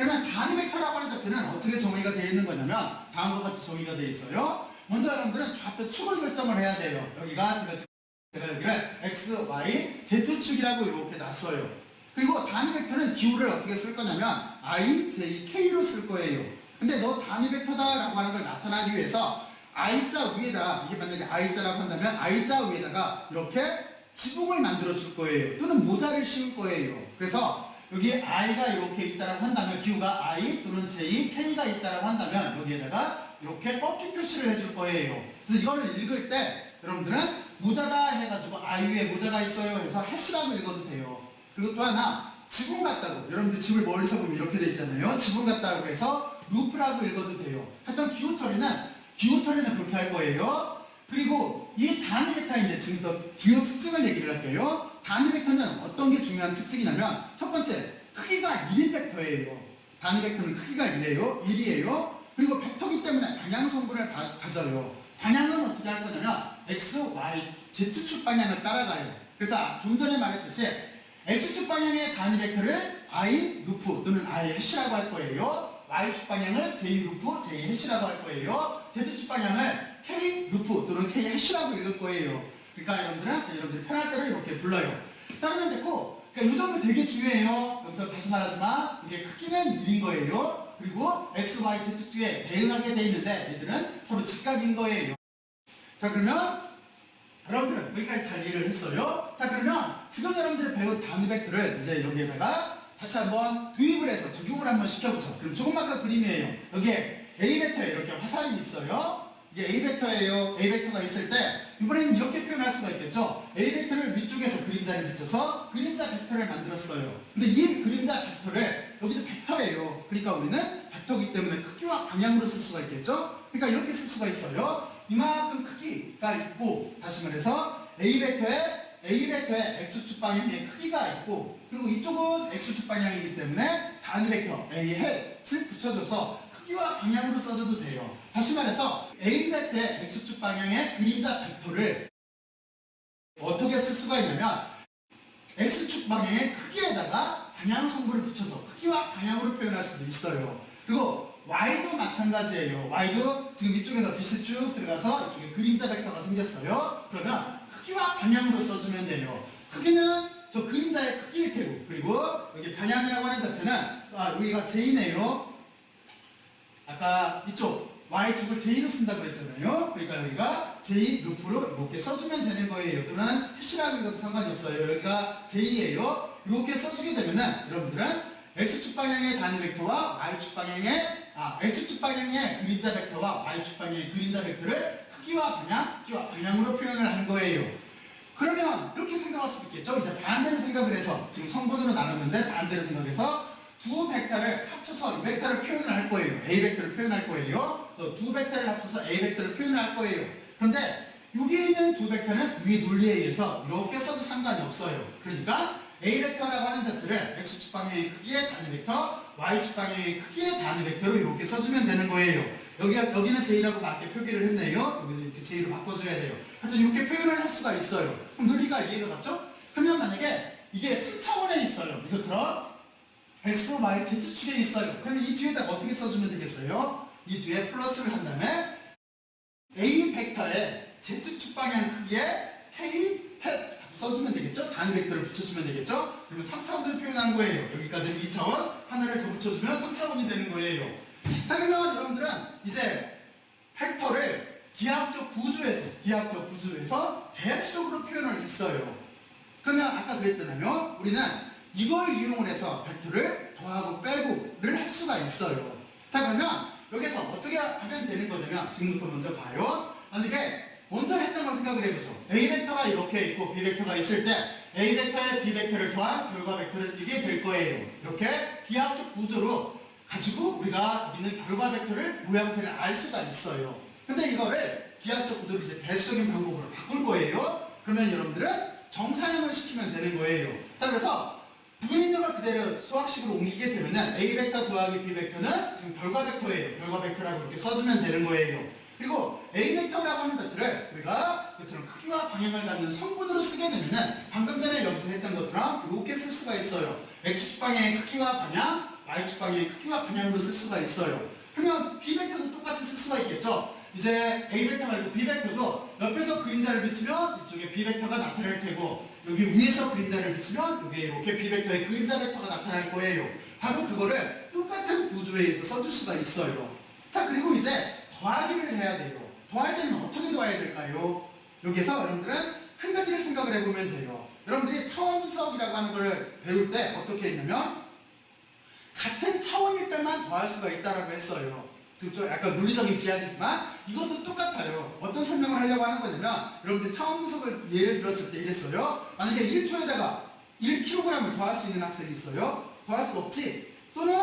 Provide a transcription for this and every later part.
그러면 단위 벡터라고 하는 자체는 어떻게 정의가 되어 있는 거냐면 다음과 같이 정의가 되어 있어요. 먼저 여러분들은 좌표 축을 결정을 해야 돼요. 여기가 제가 여기를 x, y, z축이라고 이렇게 놨어요. 그리고 단위 벡터는 기호를 어떻게 쓸 거냐면 i, j, k로 쓸 거예요. 근데 너 단위 벡터다라고 하는 걸 나타나기 위해서 i자 위에다, 이게 만약에 i자라고 한다면 i자 위에다가 이렇게 지붕을 만들어 줄 거예요. 또는 모자를 씌울 거예요. 그래서 여기에 i가 이렇게 있다라고 한다면 기호가 i 또는 j, k가 있다라고 한다면 여기에다가 이렇게 꺾기 표시를 해줄 거예요. 그래서 이거를 읽을 때 여러분들은 모자다 해가지고 i 위에 모자가 있어요 해서 해시라고 읽어도 돼요. 그리고 또 하나 지붕 같다고, 여러분들 집을 멀리서 보면 이렇게 돼 있잖아요. 지붕 같다고 해서 루프라고 읽어도 돼요. 하여튼 기호 처리는 그렇게 할 거예요. 그리고 이 단위 벡터인데 지금 더 주요 특징을 얘기를 할게요. 단위 벡터는 어떤 게 중요한 특징이냐면 첫 번째, 크기가 1인 벡터예요. 단위 벡터는 크기가 1이에요. 그리고 벡터기 때문에 방향 성분을 가져요. 방향은 어떻게 할 거냐면 x, y, z축 방향을 따라가요. 그래서 좀 전에 말했듯이 x축 방향의 단위 벡터를 i 루프 또는 i 해시라고 할 거예요. y축 방향을 j 루프, j 해시라고 할 거예요. z축 방향을 k 루프 또는 k 해시라고 읽을 거예요. 그러니까 여러분들이 편할 대로 이렇게 불러요. 따르면 됐고, 그러니까 이 점이 되게 중요해요. 여기서 다시 말하지만 이게 크기는 1인 거예요. 그리고 x, y, z축에 대응하게 돼 있는데 얘들은 서로 직각인 거예요. 자, 그러면 여러분들은 여기까지 잘 이해를 했어요. 자, 그러면 지금 여러분들이 배운 단위 벡터를 이제 여기에다가 다시 한번 도입을 해서 적용을 한번 시켜보죠. 그럼 조금만 그림이에요. 여기에 A 벡터에 이렇게 화살이 있어요. 이게 A 벡터예요. A 벡터가 있을 때 이번에는 이렇게 표현할 수가 있겠죠. A 벡터를 위쪽에서 그림자를 붙여서 그림자 벡터를 만들었어요. 근데 이 그림자 벡터를 여기도 벡터예요. 그러니까 우리는 벡터이기 때문에 크기와 방향으로 쓸 수가 있겠죠. 그러니까 이렇게 쓸 수가 있어요. 이만큼 크기가 있고, 다시 말해서 A 벡터에 X축 방향의 크기가 있고, 그리고 이쪽은 X축 방향이기 때문에 단위 벡터 A에 을 붙여줘서 크기와 방향으로 써줘도 돼요. 다시 말해서 A 벡터의 X축 방향의 그림자 벡터를 어떻게 쓸 수가 있냐면 X축 방향의 크기에다가 방향 성분을 붙여서 크기와 방향으로 표현할 수도 있어요. 그리고 Y도 마찬가지예요. Y도 지금 이쪽에서 빛이 쭉 들어가서 이쪽에 그림자 벡터가 생겼어요. 그러면 크기와 방향으로 써주면 돼요. 크기는 저 그림자의 크기일 테고, 그리고 여기 방향이라고 하는 자체는 여기가 J네요. 아까 이쪽 Y축을 J로 쓴다고 그랬잖아요. 그러니까 여기가 J 루프로 이렇게 써주면 되는 거예요. 또는 해시라고 읽어도 상관이 없어요. 여기가 J예요. 이렇게 써주게 되면은 여러분들은 X축 방향의 단위 벡터와 Y축 방향의 X축 방향의 그림자 벡터와 Y축 방향의 그림자 벡터를 크기와 방향으로 표현을 한 거예요. 그러면 이렇게 생각할 수도 있겠죠. 이제 반대로 생각을 해서 지금 성분으로 나눴는데 반대로 생각해서 두 벡터를 합쳐서 이 벡터를 표현을 할 거예요. A 벡터를 표현할 거예요. 그래서 두 벡터를 합쳐서 A 벡터를 표현을 할 거예요. 그런데 여기에 있는 두 벡터는 위의 논리에 의해서 이렇게 써도 상관이 없어요. 그러니까 A 벡터라고 하는 자체를 X축 방향의 크기의 단위 벡터, Y축 방향의 크기의 단위 벡터로 이렇게 써주면 되는 거예요. 여기는 J라고 맞게 표기를 했네요. 여기도 이렇게 J로 바꿔줘야 돼요. 하여튼 이렇게 표현을 할 수가 있어요. 그럼 논리가 이해가 갔죠? 그러면 만약에 이게 3차원에 있어요. 이것처럼 X, Y, Z축에 있어요. 그러면 이 뒤에다가 어떻게 써주면 되겠어요? 이 뒤에 플러스를 한 다음에 A 벡터의 Z축 방향 크기의 K 햇 써주면 되겠죠? 단위 벡터를 붙여주면 되겠죠? 그러면 3차원으로 표현한 거예요. 여기까지는 2차원, 하나를 더 붙여주면 3차원이 되는 거예요. 자, 그러면 여러분들은 이제 벡터를 기하학적 구조에서 대수적으로 표현을 했어요. 그러면 아까 그랬잖아요. 우리는 이걸 이용을 해서 벡터를 더하고 빼고를 할 수가 있어요. 자, 그러면 여기서 어떻게 하면 되는 거냐면 지금부터 먼저 봐요. 만약에 먼저 했던 걸 생각을 해보죠. A 벡터가 이렇게 있고 B 벡터가 있을 때 A 벡터에 B 벡터를 더한 결과 벡터는 이게 될 거예요. 이렇게 기하학적 구조로 가지고 우리가 있는 결과 벡터를 모양새를 알 수가 있어요. 근데 이거를 기하학적 구조로 이제 대수적인 방법으로 바꿀 거예요. 그러면 여러분들은 정사형을 시키면 되는 거예요. 자, 그래서 위에 있는 걸 그대로 수학식으로 옮기게 되면은 A 벡터 더하기 B 벡터는 지금 결과 벡터예요. 결과 벡터라고 이렇게 써주면 되는 거예요. 그리고 A 벡터라고 하는 자체를 우리가 이처럼 크기와 방향을 갖는 성분으로 쓰게 되면은 방금 전에 여기서 했던 것처럼 이렇게 쓸 수가 있어요. X축 방향의 크기와 방향, y축 방향의 크기와 방향으로 쓸 수가 있어요. 그러면 b 벡터도 똑같이 쓸 수가 있겠죠. 이제 a 벡터 말고 b 벡터도 옆에서 그림자를 비추면 이쪽에 b 벡터가 나타날 테고 여기 위에서 그림자를 비추면 여기 이렇게 b 벡터의 그림자 벡터가 나타날 거예요. 바로 그거를 똑같은 구조에 의해서 써줄 수가 있어요. 자, 그리고 이제 더하기를 해야 돼요. 더할 때는 어떻게 더해야 될까요? 여기서 여러분들은 한 가지를 생각을 해보면 돼요. 여러분들이 차원분석이라고 하는 걸 배울 때 어떻게 했냐면 같은 차원일 때만 더할 수가 있다라고 했어요. 지금 좀 약간 논리적인 비약이지만 이것도 똑같아요. 어떤 설명을 하려고 하는 거냐면 여러분들 차원분석을 예를 들었을 때 이랬어요. 만약에 1초에다가 1kg을 더할 수 있는 학생이 있어요. 더할 수 없지. 또는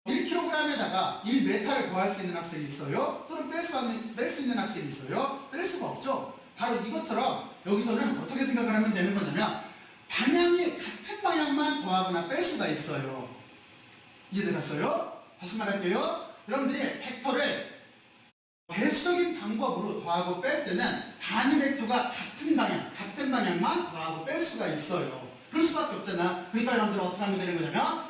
1kg에다가 1m를 더할 수 있는 학생이 있어요. 또는 뺄 수 있는 학생이 있어요. 뺄 수가 없죠. 바로 이것처럼 여기서는 어떻게 생각을 하면 되는 거냐면 방향이 같은 방향만 더하거나 뺄 수가 있어요. 이해되셨어요? 다시 말할게요. 여러분들이 벡터를 배수적인 방법으로 더하고 뺄 때는 단위 벡터가 같은 방향만 더하고 뺄 수가 있어요. 그럴 수밖에 없잖아. 그러니까 여러분들 어떻게 하면 되는 거냐면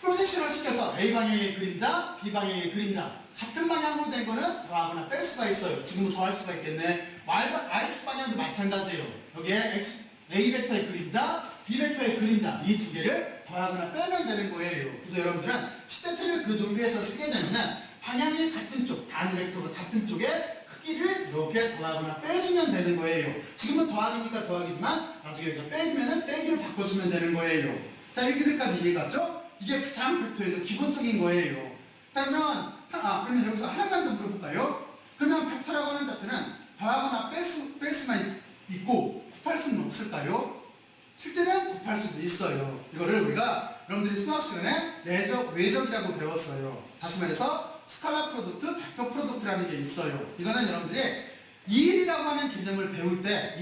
프로젝션을 시켜서 A 방향의 그림자, B 방향의 그림자 같은 방향으로 된 거는 더하거나 뺄 수가 있어요. 지금도 더할 수가 있겠네. Y축 방향도 마찬가지예요. 여기에 A 벡터의 그림자, B 벡터의 그림자 이 두 개를 더하거나 빼면 되는 거예요. 그래서 여러분들은 시제트를 그 논리에서 쓰게 되면은 방향이 같은 쪽, 단위 벡터가 같은 쪽에 크기를 이렇게 더하거나 빼주면 되는 거예요. 지금은 더하기니까 더하기지만 나중에 여기가 빼기면은 빼기로 바꿔주면 되는 거예요. 자, 이렇게까지 이해갔죠? 이게 가장 벡터에서 기본적인 거예요. 자, 그러면 여기서 하나만 더 물어볼까요? 그러면 벡터라고 하는 자체는 더하거나 뺄 수만 있고 곱할 수는 없을까요? 실제는 곱할 수도 있어요. 이거를 우리가 여러분들이 수학 시간에 외적이라고 배웠어요. 다시 말해서 스칼라 프로덕트, 벡터 프로덕트라는 게 있어요. 이거는 여러분들이 2일이라고 하는 개념을 배울 때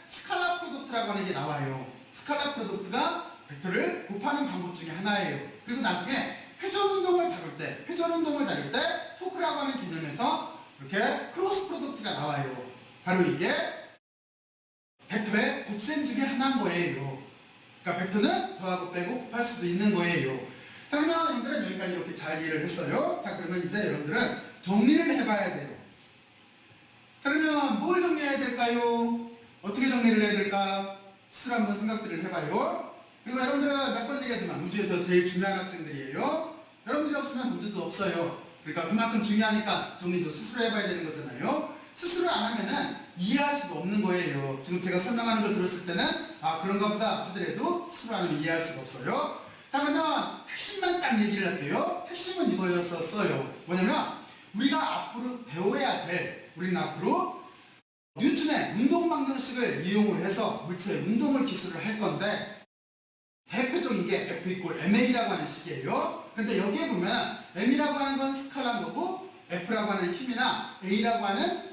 스칼라 프로덕트라고 하는 게 나와요. 스칼라 프로덕트가 벡터를 곱하는 방법 중에 하나예요. 그리고 나중에 회전 운동을 다룰 때 토크라고 하는 개념에서 이렇게 크로스 프로덕트가 나와요. 바로 이게 벡터의 곱셈 중에 하나인 거예요. 그러니까 벡터는 더하고 빼고 곱할 수도 있는 거예요. 자, 그러면 여러분들은 여기까지 이렇게 잘 이해를 했어요. 자, 그러면 이제 여러분들은 정리를 해봐야 돼요. 자, 그러면 뭘 정리해야 될까요? 어떻게 정리를 해야 될까? 스스로 한번 생각들을 해봐요. 그리고 여러분들은 몇 번 얘기하지만 우주에서 제일 중요한 학생들이에요. 여러분들이 없으면 우주도 없어요. 그러니까 그만큼 중요하니까 정리도 스스로 해봐야 되는 거잖아요. 스스로 안 하면은 이해할 수도 없는 거예요. 지금 제가 설명하는 걸 들었을 때는 그런가 보다 하더라도 스스로 안 하면 이해할 수가 없어요. 자, 그러면 핵심만 딱 얘기를 할게요. 핵심은 이거였었어요. 뭐냐면 우리가 앞으로 배워야 될 우리는 앞으로 뉴턴의 운동 방정식을 이용을 해서 물체의 운동을 기술을 할 건데 대표적인 게 F 이퀄 MA라고 하는 식이에요. 근데 여기에 보면 M이라고 하는 건 스칼라인 거고 F라고 하는 힘이나 A라고 하는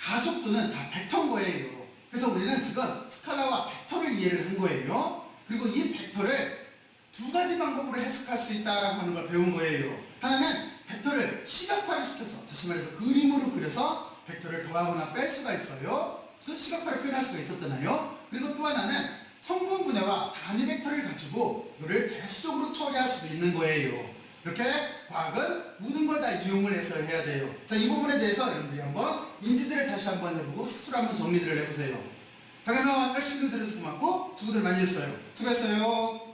가속도는 다 벡터인 거예요. 그래서 우리는 지금 스칼라와 벡터를 이해를 한 거예요. 그리고 이 벡터를 두 가지 방법으로 해석할 수 있다라고 하는 걸 배운 거예요. 하나는 벡터를 시각화를 시켜서 다시 말해서 그림으로 그려서 벡터를 더하거나 뺄 수가 있어요. 그래서 시각화를 표현할 수가 있었잖아요. 그리고 또 하나는 성분분해와 단위 벡터를 가지고 이거를 대수적으로 처리할 수도 있는 거예요. 이렇게 과학은 모든 걸 다 이용을 해서 해야 돼요. 자, 이 부분에 대해서 여러분들이 한번 인지들을 다시 한번 해보고 스스로 한번 정리들을 해보세요. 자, 그러면 열심히 들어서 고맙고 수고들 많이 했어요. 수고했어요.